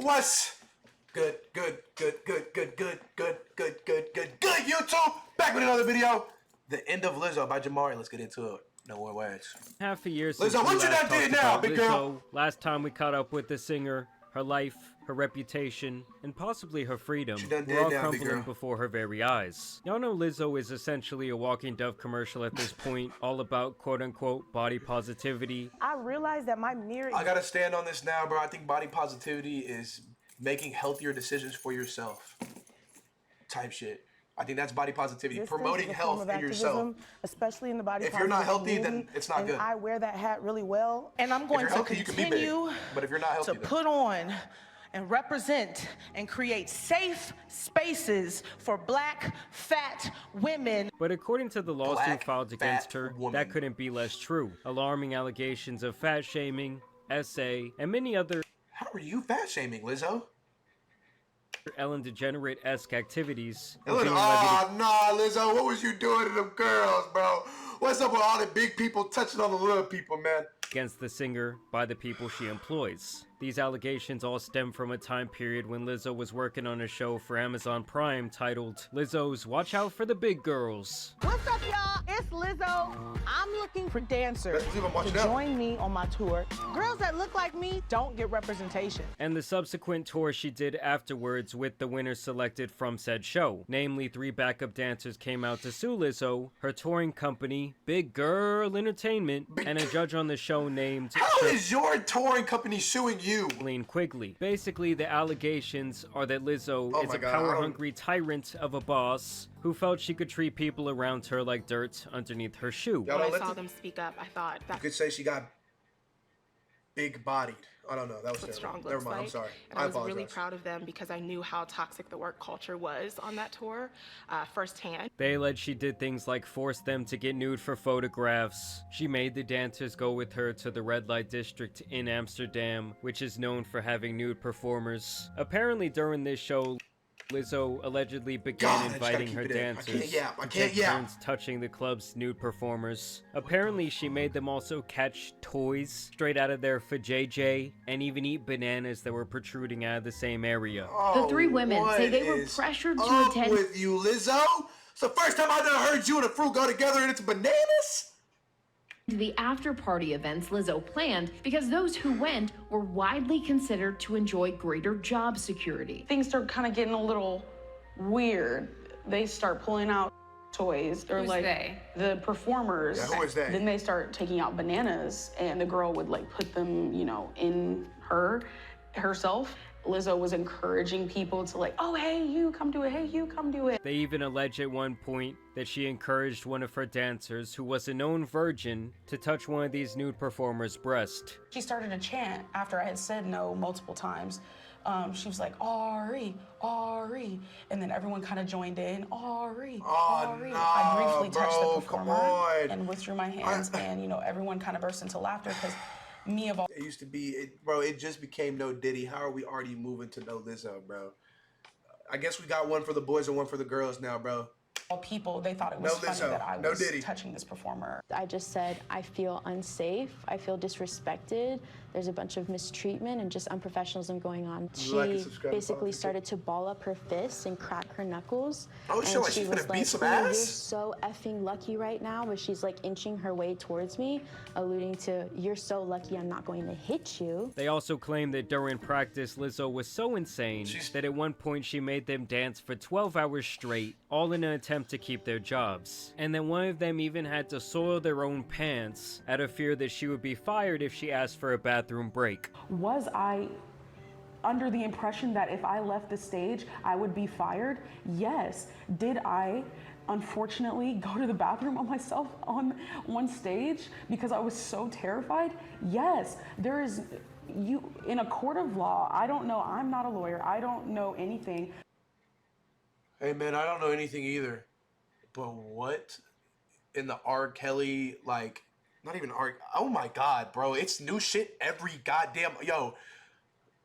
What's good, YouTube? Back with another video. The end of Lizzo by Jamari. Let's get into it. No more words. Half a year since Lizzo, we what you last done did talked now, about big Lizzo. girl? Last time we caught up with the singer, her life, her reputation, and possibly her freedom were all crumbling before her very eyes. Y'all know Lizzo is essentially a walking Dove commercial at this point, all about quote-unquote body positivity. I realized that my mirror... I gotta stand on this now, bro. I think body positivity is making healthier decisions for yourself. Type shit. I think that's body positivity. Promoting health in yourself. Especially in the body positivity. If you're not healthy, then it's not good. I wear that hat really well. And I'm going to continue but if you're not healthy, to put on and represent and create safe spaces for black, fat women. But according to the lawsuit filed against her, that couldn't be less true. Alarming allegations of fat shaming, SA, and many other... How are you fat shaming, Lizzo? Ellen DeGenerate-esque activities. Nah, Lizzo, what was you doing to them girls, bro? What's up with all the big people touching on the little people, man? Against the singer by the people she employs. These allegations all stem from a time period when Lizzo was working on a show for Amazon Prime titled Lizzo's Watch Out for the Big Girls. What's up, y'all? It's Lizzo. I'm looking for dancers to join me on my tour. Girls that look like me don't get representation. And the subsequent tour she did afterwards with the winners selected from said show. Namely, 3 backup dancers came out to sue Lizzo, her touring company, Big Girl Entertainment, and a judge on the show named... How is your touring company suing you? Quigley. Basically, the allegations are that Lizzo is a power-hungry tyrant of a boss who felt she could treat people around her like dirt underneath her shoe. When I saw them speak up, I thought that... You could say she got big-bodied. I don't know. That was strong. Never mind. I'm sorry. And I was really proud of them because I knew how toxic the work culture was on that tour firsthand. They allege she did things like force them to get nude for photographs. She made the dancers go with her to the red light district in Amsterdam, which is known for having nude performers. Apparently during this show, Lizzo allegedly began inviting her dancers to take turns touching the club's nude performers. Apparently, she made them also catch toys straight out of their vajayjay and even eat bananas that were protruding out of the same area. The 3 women say they were pressured to attend. With you, Lizzo? It's the first time I've ever heard you and a fruit go together and it's bananas? The after-party events Lizzo planned because those who went were widely considered to enjoy greater job security. Things start kind of getting a little weird. They start pulling out toys. They're the performers. Yeah, who is they? Then they start taking out bananas and the girl would like put them, you know, in herself. Lizzo was encouraging people to like, oh, hey, you come do it. Hey, you come do it. They even allege at one point that she encouraged one of her dancers, who was a known virgin, to touch one of these nude performers' breast. She started a chant after I had said no multiple times. She was like, Ari, Ari. And then everyone kind of joined in, Ari, Ari. No, I briefly touched the performer and withdrew my hands and, you know, everyone kind of burst into laughter because it used to be, bro, it just became No Diddy. How are we already moving to No Lizzo, bro? I guess we got one for the boys and one for the girls now, bro. All people, they thought it was funny that I was touching this performer. I just said, I feel unsafe, I feel disrespected, there's a bunch of mistreatment and just unprofessionalism going on. She basically started to ball up her fists and crack her knuckles. Oh, and she was like, beat some ass? You're so effing lucky right now, but she's like inching her way towards me, alluding to, you're so lucky I'm not going to hit you. They also claim that during practice, Lizzo was so insane that at one point she made them dance for 12 hours straight, all in an attempt to keep their jobs. And then one of them even had to soil their own pants out of fear that she would be fired if she asked for a bathroom break. Was I under the impression that if I left the stage, I would be fired? Yes. Did I unfortunately go to the bathroom on myself on one stage because I was so terrified? Yes. There is, in a court of law, I don't know, I'm not a lawyer, I don't know anything. Hey man, I don't know anything either. But what in the R. Kelly, like, not even R. Oh my God, bro. It's new shit every goddamn, yo.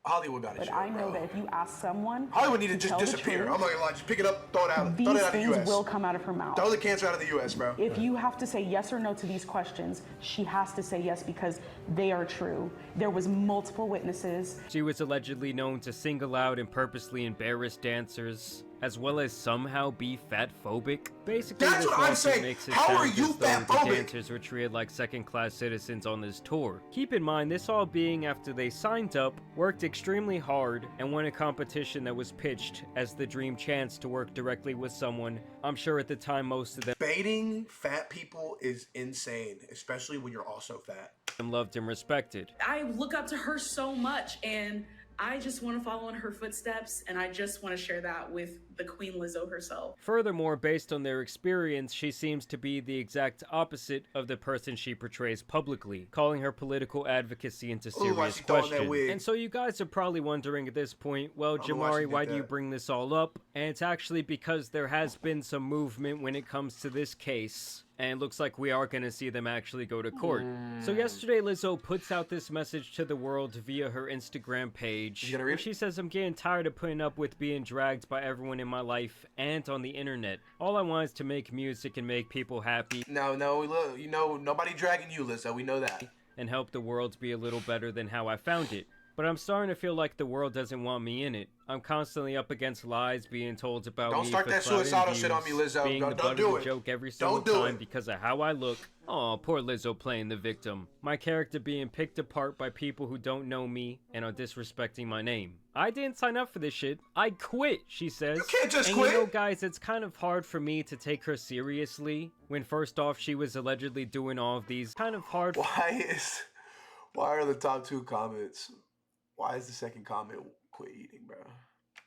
Hollywood got it. But I know that if you ask someone, Hollywood need to just disappear. I'm not gonna lie, just pick it up, throw it out. These throw it out of the things US. will come out of her mouth. Throw the cancer out of the US, bro. If you have to say yes or no to these questions, she has to say yes because they are true. There was multiple witnesses. She was allegedly known to single out and purposely embarrass dancers, as well as somehow be fat-phobic. Basically, that's this what I'm lawsuit saying. makes it How sound are you as though the fat-phobic? dancers were treated like second-class citizens on this tour. Keep in mind, this all being after they signed up, worked extremely hard, and won a competition that was pitched as the dream chance to work directly with someone. I'm sure at the time most of them Baiting fat people is insane, especially when you're also fat. loved and respected. I look up to her so much, and I just want to follow in her footsteps, and I just want to share that with the Queen Lizzo herself. Furthermore, based on their experience, she seems to be the exact opposite of the person she portrays publicly, calling her political advocacy into serious question. And so you guys are probably wondering at this point, well, Jamari, why do you bring this all up? And it's actually because there has been some movement when it comes to this case. And it looks like we are going to see them actually go to court. So yesterday, Lizzo puts out this message to the world via her Instagram page. Where she says, I'm getting tired of putting up with being dragged by everyone in my life and on the internet. All I want is to make music and make people happy. No, you know, nobody dragging you, Lizzo. We know that. And help the world be a little better than how I found it. But I'm starting to feel like the world doesn't want me in it. I'm constantly up against lies being told about me. Don't start that suicidal shit on me, Lizzo. Being the butt of the joke every single Don't do time it. because of how I look. Aw, poor Lizzo playing the victim. My character being picked apart by people who don't know me and are disrespecting my name. I didn't sign up for this shit. I quit, she says. You can't just and quit. You know, guys, it's kind of hard for me to take her seriously when first off she was allegedly doing all of these. Kind of hard. Why are the top two comments? Why is the second comment quit eating, bro?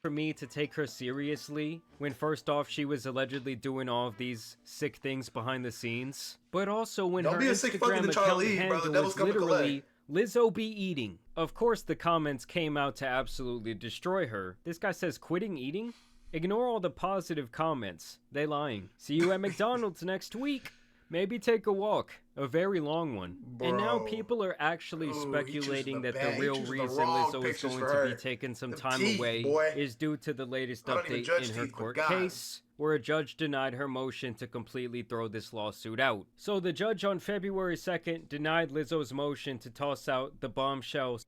For me to take her seriously when first off she was allegedly doing all of these sick things behind the scenes, but also when her Instagram account handle was literally Lizzo be eating. Of course the comments came out to absolutely destroy her. This guy says quitting eating? Ignore all the positive comments. They lying. See you at McDonald's next week. Maybe take a walk. A very long one. Bro. And now people are actually speculating that the real reason Lizzo is going to be taking some time away is due to the latest update in her court case, where a judge denied her motion to completely throw this lawsuit out. So the judge on February 2nd denied Lizzo's motion to toss out the bombshell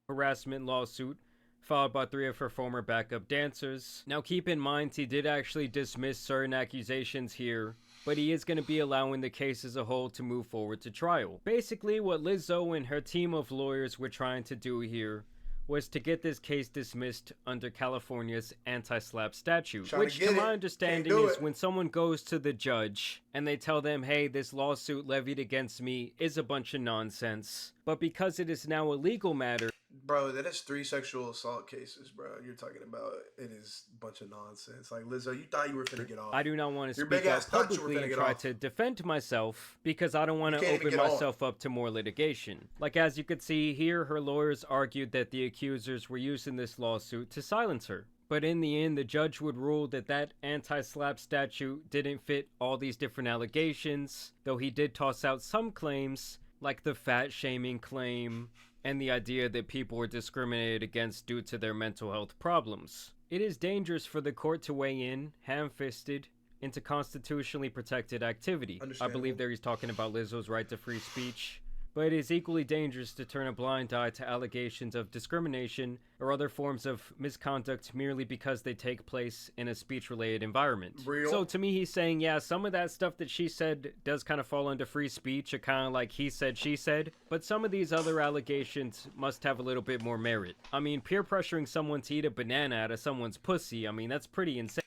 harassment lawsuit filed by 3 of her former backup dancers. Now keep in mind he did actually dismiss certain accusations here, but he is going to be allowing the case as a whole to move forward to trial. Basically, what Lizzo and her team of lawyers were trying to do here was to get this case dismissed under California's anti-SLAPP statute, which to my understanding is when someone goes to the judge and they tell them, hey, this lawsuit levied against me is a bunch of nonsense, but because it is now a legal matter. Bro, that is 3 sexual assault cases, bro. You're talking about it is a bunch of nonsense. Like, Lizzo, you thought you were finna get off. I do not want to speak out publicly and try to defend myself because I don't want to open myself up to more litigation. Like, as you could see here, her lawyers argued that the accusers were using this lawsuit to silence her. But in the end, the judge would rule that that anti-SLAPP statute didn't fit all these different allegations, though he did toss out some claims, like the fat-shaming claim, and the idea that people were discriminated against due to their mental health problems. It is dangerous for the court to weigh in, ham-fisted, into constitutionally protected activity. I believe there he's talking about Lizzo's right to free speech. But it is equally dangerous to turn a blind eye to allegations of discrimination or other forms of misconduct merely because they take place in a speech-related environment. So to me, he's saying, yeah, some of that stuff that she said does kind of fall under free speech, or kind of like he said, she said, but some of these other allegations must have a little bit more merit. I mean, peer pressuring someone to eat a banana out of someone's pussy, I mean, that's pretty insane.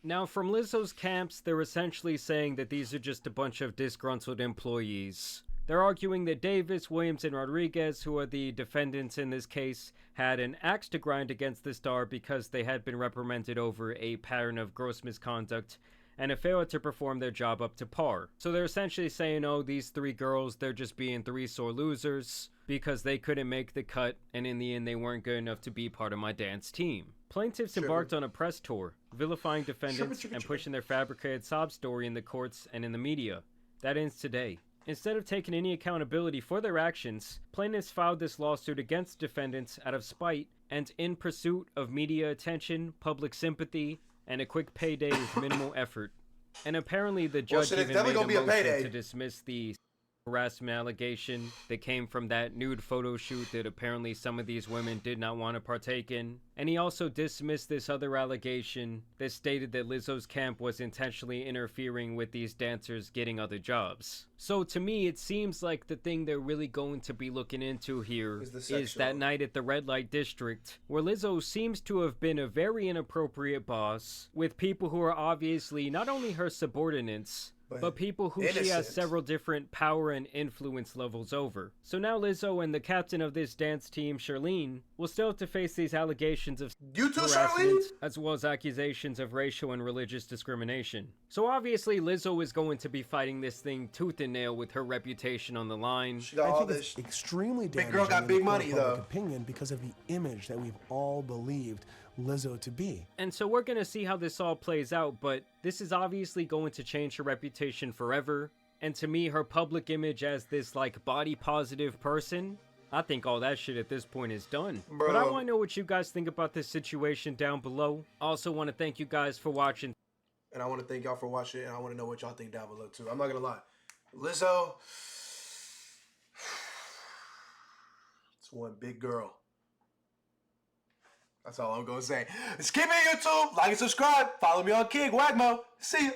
Now, from Lizzo's camps, they're essentially saying that these are just a bunch of disgruntled employees. They're arguing that Davis, Williams, and Rodriguez, who are the defendants in this case, had an axe to grind against the star because they had been reprimanded over a pattern of gross misconduct and have failed to perform their job up to par. So they're essentially saying, oh, these 3 girls, they're just being 3 sore losers because they couldn't make the cut, and in the end they weren't good enough to be part of my dance team. Plaintiffs embarked on a press tour, vilifying defendants and pushing their fabricated sob story in the courts and in the media. That ends today. Instead of taking any accountability for their actions, plaintiffs filed this lawsuit against defendants out of spite and in pursuit of media attention, public sympathy, and a quick payday with minimal effort. And apparently the judge even made a motion to dismiss the harassment allegation that came from that nude photo shoot that apparently some of these women did not want to partake in. And he also dismissed this other allegation that stated that Lizzo's camp was intentionally interfering with these dancers getting other jobs. So to me, it seems like the thing they're really going to be looking into here is that night at the red light district, where Lizzo seems to have been a very inappropriate boss with people who are obviously not only her subordinates, but people who she has several different power and influence levels over. So now Lizzo and the captain of this dance team, Charlene, will still have to face these allegations of harassment, as well as accusations of racial and religious discrimination. So obviously Lizzo is going to be fighting this thing tooth and nail with her reputation on the line. I think it's extremely damaging. Big girl got big money though. Opinion because of the image that we've all believed Lizzo to be. And so we're gonna see how this all plays out, but this is obviously going to change her reputation forever. And to me, her public image as this like body positive person, I think all that shit at this point is done. Bro. But I want to know what you guys think about this situation down below. Also want to thank you guys for watching. And I want to thank y'all for watching, and I want to know what y'all think down below too. I'm not gonna lie, Lizzo, it's one big girl. That's all I'm gonna say. Let's keep it on YouTube. Like and subscribe. Follow me on King Wagmo. See ya.